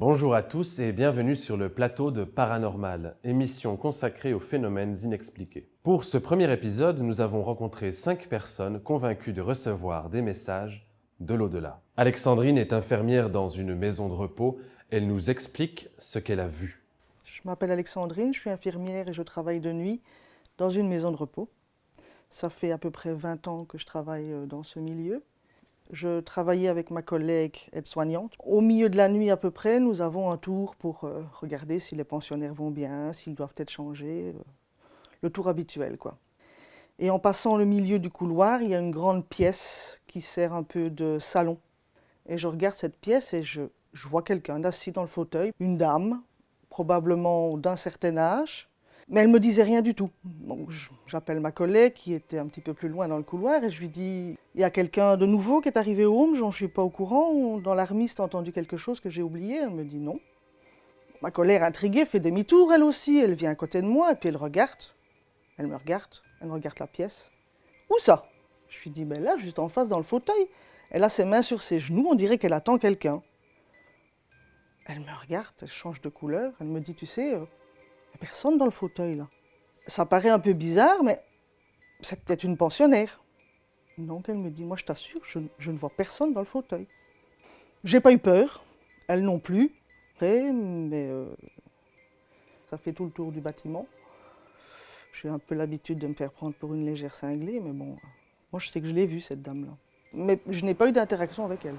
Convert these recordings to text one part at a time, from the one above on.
Bonjour à tous et bienvenue sur le plateau de Paranormal, émission consacrée aux phénomènes inexpliqués. Pour ce premier épisode, nous avons rencontré 5 personnes convaincues de recevoir des messages de l'au-delà. Alexandrine est infirmière dans une maison de repos. Elle nous explique ce qu'elle a vu. Je m'appelle Alexandrine, je suis infirmière et je travaille de nuit dans une maison de repos. Ça fait à peu près 20 ans que je travaille dans ce milieu. Je travaillais avec ma collègue aide-soignante. Au milieu de la nuit à peu près, nous avons un tour pour regarder si les pensionnaires vont bien, s'ils doivent être changés, le tour habituel, quoi. Et en passant le milieu du couloir, il y a une grande pièce qui sert un peu de salon. Et je regarde cette pièce et je vois quelqu'un assis dans le fauteuil, une dame, probablement d'un certain âge, mais elle ne me disait rien du tout. Donc j'appelle ma collègue qui était un petit peu plus loin dans le couloir et je lui dis « Il y a quelqu'un de nouveau qui est arrivé au home, je ne suis pas au courant, dans la remise, tu as entendu quelque chose que j'ai oublié ?» Elle me dit « Non ». Ma collègue intriguée fait demi-tour elle aussi, elle vient à côté de moi et puis elle regarde. Elle me regarde, elle regarde la pièce. « Où ça ?» Je lui dis « Ben là, juste en face dans le fauteuil. » Elle a ses mains sur ses genoux, on dirait qu'elle attend quelqu'un. Elle me regarde, elle change de couleur, elle me dit « Tu sais, il n'y a personne dans le fauteuil là. » Ça paraît un peu bizarre, mais c'est peut-être une pensionnaire. Donc elle me dit « Moi je t'assure, je ne vois personne dans le fauteuil. » J'ai pas eu peur, elle non plus, mais ça fait tout le tour du bâtiment. J'ai un peu l'habitude de me faire prendre pour une légère cinglée, mais bon, moi je sais que je l'ai vue cette dame-là. Mais je n'ai pas eu d'interaction avec elle.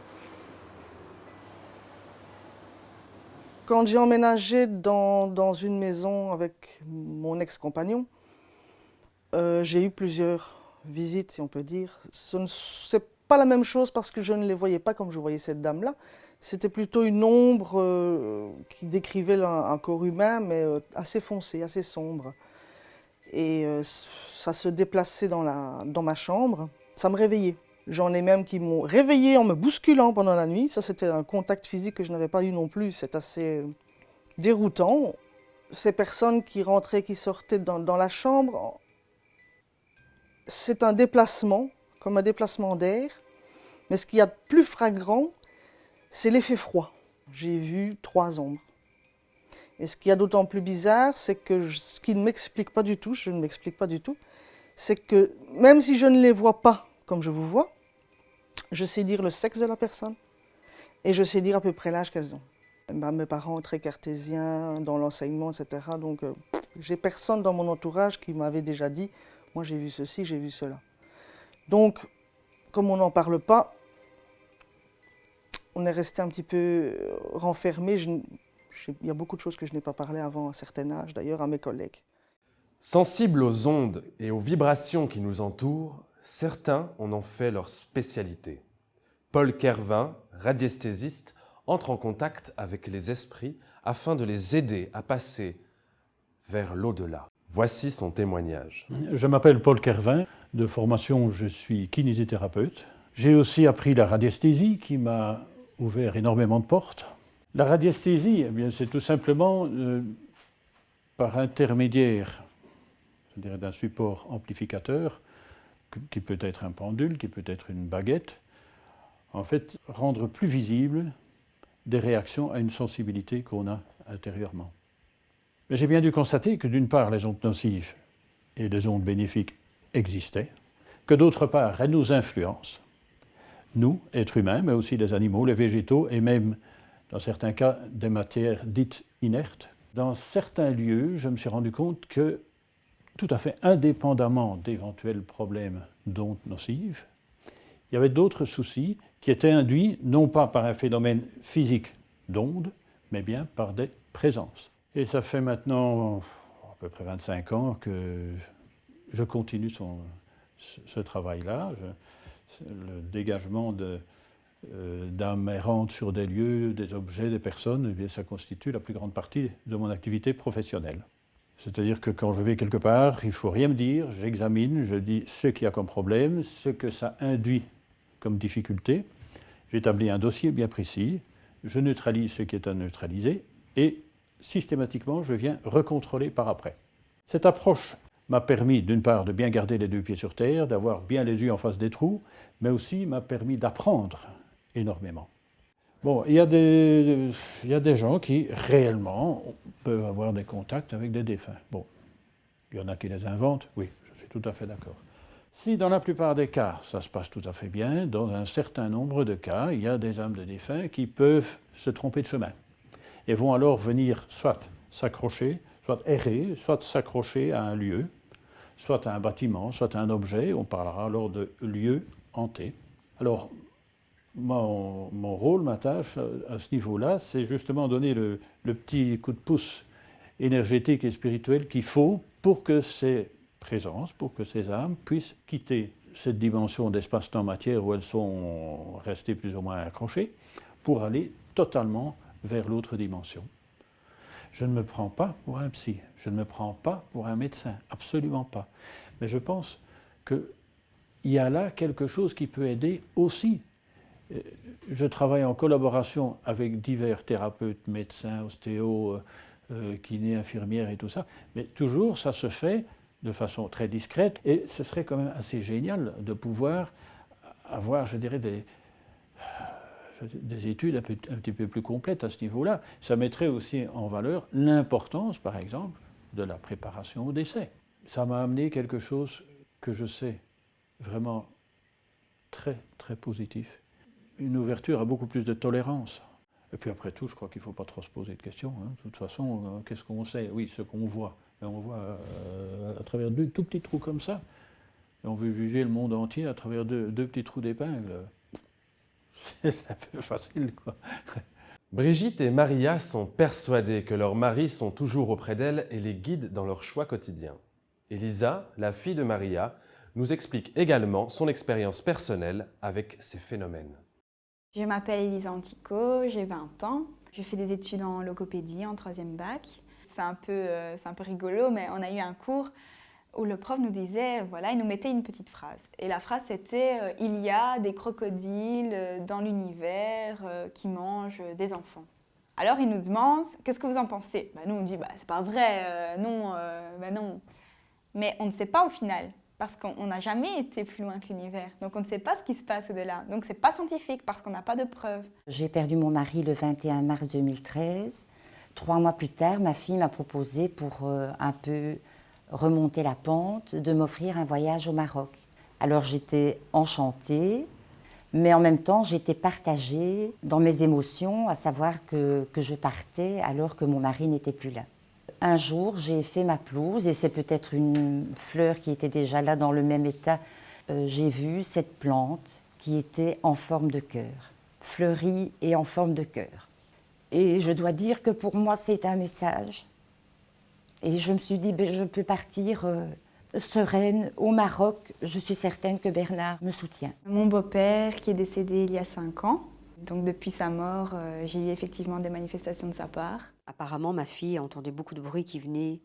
Quand j'ai emménagé dans une maison avec mon ex-compagnon, j'ai eu plusieurs visites, si on peut dire. C'est pas la même chose parce que je ne les voyais pas comme je voyais cette dame-là. C'était plutôt une ombre qui décrivait un corps humain, mais assez foncé, assez sombre. Et ça se déplaçait dans ma chambre. Ça me réveillait. J'en ai même qui m'ont réveillée en me bousculant pendant la nuit. Ça, c'était un contact physique que je n'avais pas eu non plus. C'est assez déroutant. Ces personnes qui rentraient, qui sortaient dans la chambre, c'est un déplacement, comme un déplacement d'air. Mais ce qu'il y a de plus flagrant, c'est l'effet froid. J'ai vu 3 ombres. Et ce qu'il y a d'autant plus bizarre, c'est que ce qui ne m'explique pas du tout, je ne m'explique pas du tout, c'est que même si je ne les vois pas comme je vous vois, je sais dire le sexe de la personne et je sais dire à peu près l'âge qu'elles ont. Mes parents très cartésiens dans l'enseignement, etc. Donc j'ai personne dans mon entourage qui m'avait déjà dit « moi j'ai vu ceci, j'ai vu cela ». Donc, comme on n'en parle pas, on est resté un petit peu renfermé. Il y a beaucoup de choses que je n'ai pas parlé avant un certain âge, d'ailleurs à mes collègues. Sensibles aux ondes et aux vibrations qui nous entourent, certains en ont fait leur spécialité. Paul Kervin, radiesthésiste, entre en contact avec les esprits afin de les aider à passer vers l'au-delà. Voici son témoignage. Je m'appelle Paul Kervin, de formation je suis kinésithérapeute. J'ai aussi appris la radiesthésie qui m'a ouvert énormément de portes. La radiesthésie, eh bien, c'est tout simplement par intermédiaire d'un support amplificateur, qui peut être un pendule, qui peut être une baguette, en fait, rendre plus visible des réactions à une sensibilité qu'on a intérieurement. Mais j'ai bien dû constater que d'une part, les ondes nocives et les ondes bénéfiques existaient, que d'autre part, elles nous influencent, nous, êtres humains, mais aussi les animaux, les végétaux et même, dans certains cas, des matières dites inertes. Dans certains lieux, je me suis rendu compte que, tout à fait indépendamment d'éventuels problèmes d'ondes nocives, il y avait d'autres soucis qui étaient induits non pas par un phénomène physique d'ondes, mais bien par des présences. Et ça fait maintenant à peu près 25 ans que je continue ce travail-là. Le dégagement d'âmes errantes sur des lieux, des objets, des personnes, eh bien, ça constitue la plus grande partie de mon activité professionnelle. C'est-à-dire que quand je vais quelque part, il ne faut rien me dire, j'examine, je dis ce qu'il y a comme problème, ce que ça induit comme difficulté, j'établis un dossier bien précis, je neutralise ce qui est à neutraliser et systématiquement je viens recontrôler par après. Cette approche m'a permis d'une part de bien garder les 2 pieds sur terre, d'avoir bien les yeux en face des trous, mais aussi m'a permis d'apprendre énormément. Bon, il y a des gens qui, réellement, peuvent avoir des contacts avec des défunts. Bon, il y en a qui les inventent, oui, je suis tout à fait d'accord. Si dans la plupart des cas, ça se passe tout à fait bien, dans un certain nombre de cas, il y a des âmes de défunts qui peuvent se tromper de chemin et vont alors venir soit s'accrocher, soit errer, soit s'accrocher à un lieu, soit à un bâtiment, soit à un objet. On parlera alors de lieu hanté. Alors, mon rôle, ma tâche à ce niveau-là, c'est justement donner le petit coup de pouce énergétique et spirituel qu'il faut pour que ces présences, pour que ces âmes puissent quitter cette dimension d'espace-temps-matière où elles sont restées plus ou moins accrochées, pour aller totalement vers l'autre dimension. Je ne me prends pas pour un psy, je ne me prends pas pour un médecin, absolument pas. Mais je pense qu'il y a là quelque chose qui peut aider aussi. Je travaille en collaboration avec divers thérapeutes, médecins, ostéos, kinés, infirmières et tout ça, mais toujours ça se fait de façon très discrète et ce serait quand même assez génial de pouvoir avoir, je dirais, des études un petit peu plus complètes à ce niveau-là. Ça mettrait aussi en valeur l'importance, par exemple, de la préparation au décès. Ça m'a amené quelque chose que je sais vraiment très, très positif. Une ouverture à beaucoup plus de tolérance. Et puis après tout, je crois qu'il ne faut pas trop se poser de questions. Hein. De toute façon, qu'est-ce qu'on sait? Oui, ce qu'on voit. Et on voit à travers deux tout petits trous comme ça. Et on veut juger le monde entier à travers deux petits trous d'épingle. C'est un peu facile, quoi. Brigitte et Maria sont persuadées que leurs maris sont toujours auprès d'elles et les guident dans leurs choix quotidiens. Elisa, la fille de Maria, nous explique également son expérience personnelle avec ces phénomènes. Je m'appelle Elisa Antico, j'ai 20 ans. Je fais des études en logopédie en 3e bac. C'est un peu rigolo, mais on a eu un cours où le prof nous disait, voilà, il nous mettait une petite phrase. Et la phrase c'était « Il y a des crocodiles dans l'univers qui mangent des enfants ». Alors il nous demande « Qu'est-ce que vous en pensez ?» Nous on dit « C'est pas vrai, non. » Mais on ne sait pas au final. Parce qu'on n'a jamais été plus loin que l'univers. Donc on ne sait pas ce qui se passe au-delà. Donc c'est pas scientifique parce qu'on n'a pas de preuves. J'ai perdu mon mari le 21 mars 2013. 3 mois plus tard, ma fille m'a proposé pour un peu remonter la pente, de m'offrir un voyage au Maroc. Alors j'étais enchantée, mais en même temps j'étais partagée dans mes émotions, à savoir que je partais alors que mon mari n'était plus là. Un jour, j'ai fait ma pelouse, et c'est peut-être une fleur qui était déjà là dans le même état. J'ai vu cette plante qui était en forme de cœur, fleurie et en forme de cœur. Et je dois dire que pour moi, c'est un message. Et je me suis dit, je peux partir sereine au Maroc. Je suis certaine que Bernard me soutient. Mon beau-père qui est décédé il y a 5 ans. Donc depuis sa mort, j'ai eu effectivement des manifestations de sa part. Apparemment, ma fille entendait beaucoup de bruit qui venait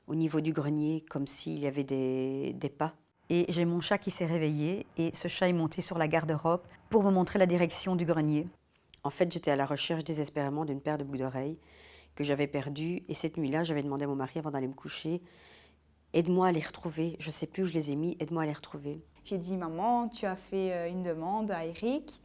au niveau du grenier, comme s'il y avait des pas. Et j'ai mon chat qui s'est réveillé et ce chat est monté sur la garde-robe pour me montrer la direction du grenier. En fait, j'étais à la recherche désespérément d'une paire de boucles d'oreilles que j'avais perdues. Et cette nuit-là, j'avais demandé à mon mari avant d'aller me coucher, aide-moi à les retrouver. Je ne sais plus où je les ai mis, aide-moi à les retrouver. J'ai dit, maman, tu as fait une demande à Eric.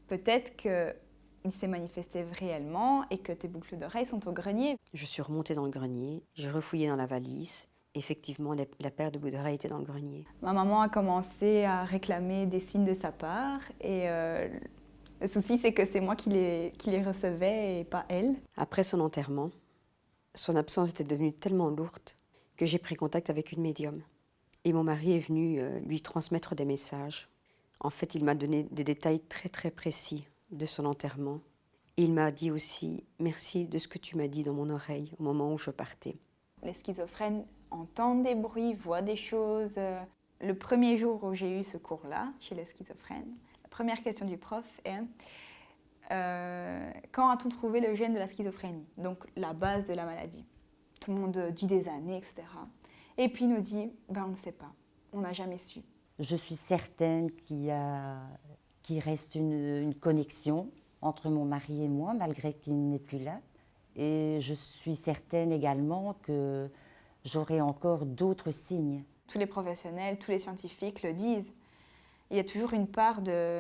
Peut-être qu'il s'est manifesté réellement et que tes boucles d'oreilles sont au grenier. Je suis remontée dans le grenier, j'ai refouillé dans la valise. Effectivement, la paire de boucles d'oreilles était dans le grenier. Ma maman a commencé à réclamer des signes de sa part et le souci c'est que c'est moi qui les recevais et pas elle. Après son enterrement, son absence était devenue tellement lourde que j'ai pris contact avec une médium. Et mon mari est venu lui transmettre des messages. En fait, il m'a donné des détails très très précis de son enterrement. Et il m'a dit aussi « Merci de ce que tu m'as dit dans mon oreille au moment où je partais ». Les schizophrènes entendent des bruits, voient des choses. Le premier jour où j'ai eu ce cours-là, chez les schizophrènes, la première question du prof est quand a-t-on trouvé le gène de la schizophrénie? Donc la base de la maladie. Tout le monde dit des années, etc. Et puis il nous dit on ne sait pas, on n'a jamais su. Je suis certaine qu'il reste une connexion entre mon mari et moi, malgré qu'il n'est plus là. Et je suis certaine également que j'aurai encore d'autres signes. Tous les professionnels, tous les scientifiques le disent. Il y a toujours une part de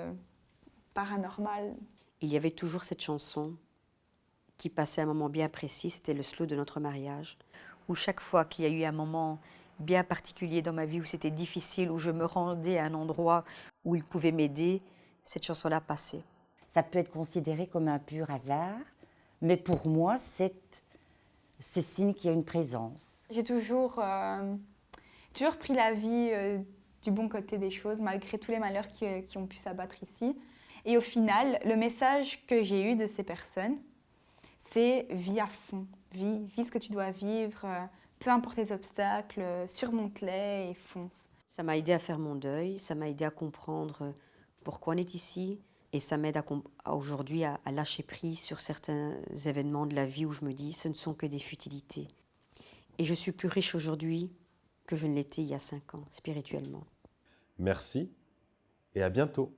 paranormal. il y avait toujours cette chanson qui passait à un moment bien précis, c'était le slow de notre mariage. Où chaque fois qu'il y a eu un moment bien particulier dans ma vie où c'était difficile, où je me rendais à un endroit où il pouvait m'aider, cette chanson-là passait. Ça peut être considéré comme un pur hasard, mais pour moi, c'est signe qu'il y a une présence. J'ai toujours pris la vie du bon côté des choses, malgré tous les malheurs qui ont pu s'abattre ici. Et au final, le message que j'ai eu de ces personnes, c'est vis à fond, vis ce que tu dois vivre, peu importe les obstacles, surmonte-les et fonce. Ça m'a aidé à faire mon deuil, ça m'a aidé à comprendre pourquoi on est ici, et ça m'aide aujourd'hui à lâcher prise sur certains événements de la vie où je me dis ce ne sont que des futilités. Et je suis plus riche aujourd'hui que je ne l'étais il y a 5 ans, spirituellement. Merci et à bientôt.